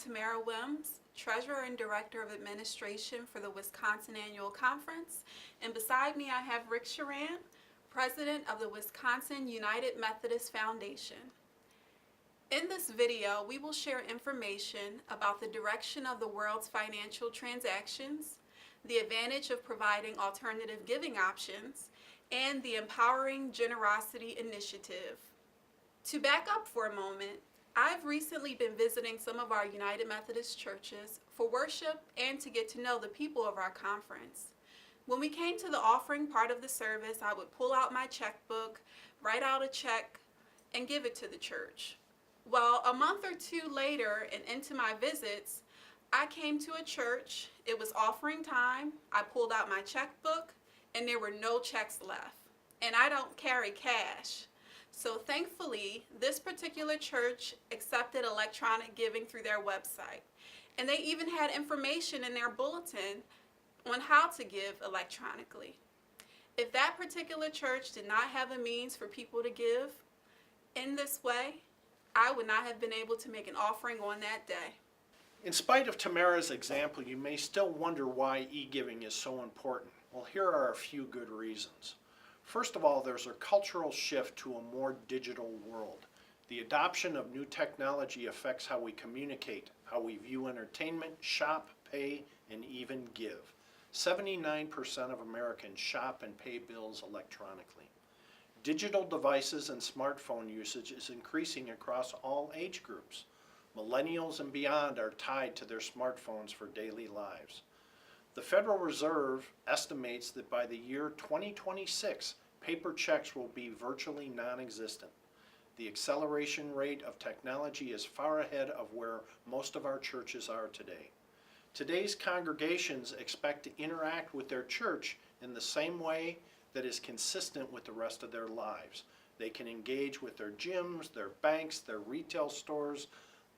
Tamara Wims, Treasurer and Director of Administration for the Wisconsin Annual Conference, and beside me I have Rick Sharan, President of the Wisconsin United Methodist Foundation. In this video, we will share information about the direction of the world's financial transactions, the advantage of providing alternative giving options, and the Empowering Generosity Initiative. To back up for a moment, I've recently been visiting some of our United Methodist churches for worship and to get to know the people of our conference. When we came to the offering part of the service, I would pull out my checkbook, write out a check, and give it to the church. Well, a month or two later and into my visits, I came to a church. It was offering time. I pulled out my checkbook and there were no checks left. And I don't carry cash. So thankfully, this particular church accepted electronic giving through their website. And they even had information in their bulletin on how to give electronically. If that particular church did not have a means for people to give in this way, I would not have been able to make an offering on that day. In spite of Tamara's example, you may still wonder why e-giving is so important. Well, here are a few good reasons. First of all, there's a cultural shift to a more digital world. The adoption of new technology affects how we communicate, how we view entertainment, shop, pay, and even give. 79% of Americans shop and pay bills electronically. Digital devices and smartphone usage is increasing across all age groups. Millennials and beyond are tied to their smartphones for daily lives. The Federal Reserve estimates that by the year 2026, paper checks will be virtually non-existent. The acceleration rate of technology is far ahead of where most of our churches are today. Today's congregations expect to interact with their church in the same way that is consistent with the rest of their lives. They can engage with their gyms, their banks, their retail stores,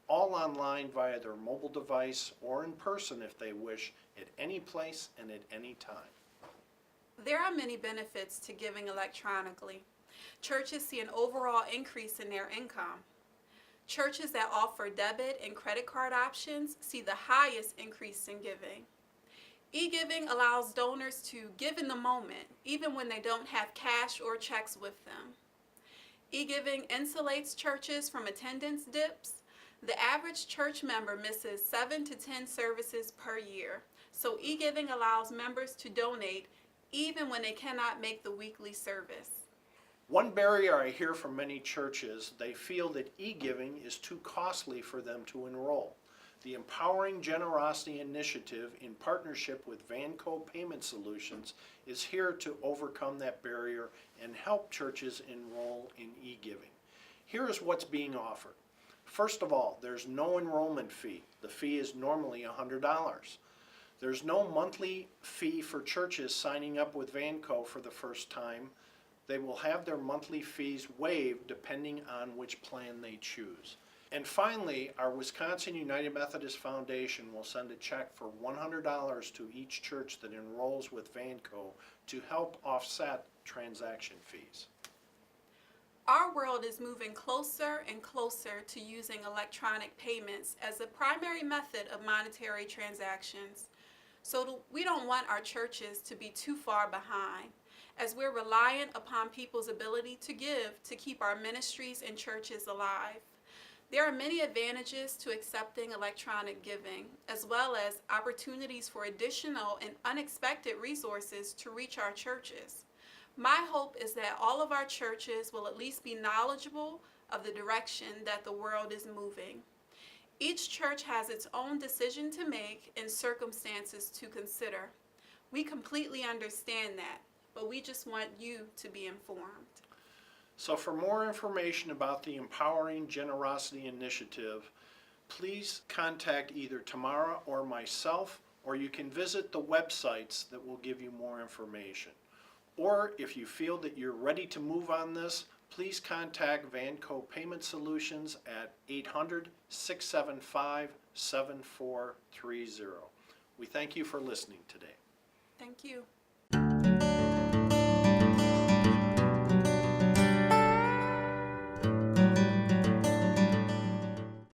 all online via their mobile device or in person if they wish, at any place and at any time. There are many benefits to giving electronically. Churches see an overall increase in their income. Churches that offer debit and credit card options see the highest increase in giving. E-giving allows donors to give in the moment, even when they don't have cash or checks with them. E-giving insulates churches from attendance dips. The average church member misses 7 to 10 services per year, so e-giving allows members to donate even when they cannot make the weekly service. One barrier I hear from many churches, they feel that e-giving is too costly for them to enroll. The Empowering Generosity Initiative, in partnership with Vanco Payment Solutions, is here to overcome that barrier and help churches enroll in e-giving. Here is what's being offered. First of all, there's no enrollment fee. The fee is normally $100. There's no monthly fee for churches signing up with Vanco for the first time. They will have their monthly fees waived depending on which plan they choose. And finally, our Wisconsin United Methodist Foundation will send a check for $100 to each church that enrolls with Vanco to help offset transaction fees. Our world is moving closer and closer to using electronic payments as a primary method of monetary transactions. So we don't want our churches to be too far behind, as we're reliant upon people's ability to give to keep our ministries and churches alive. There are many advantages to accepting electronic giving, as well as opportunities for additional and unexpected resources to reach our churches. My hope is that all of our churches will at least be knowledgeable of the direction that the world is moving. Each church has its own decision to make and circumstances to consider. We completely understand that, but we just want you to be informed. So for more information about the Empowering Generosity Initiative, please contact either Tamara or myself, or you can visit the websites that will give you more information. Or if you feel that you're ready to move on this, please contact Vanco Payment Solutions at 800-675-7430. We thank you for listening today. Thank you.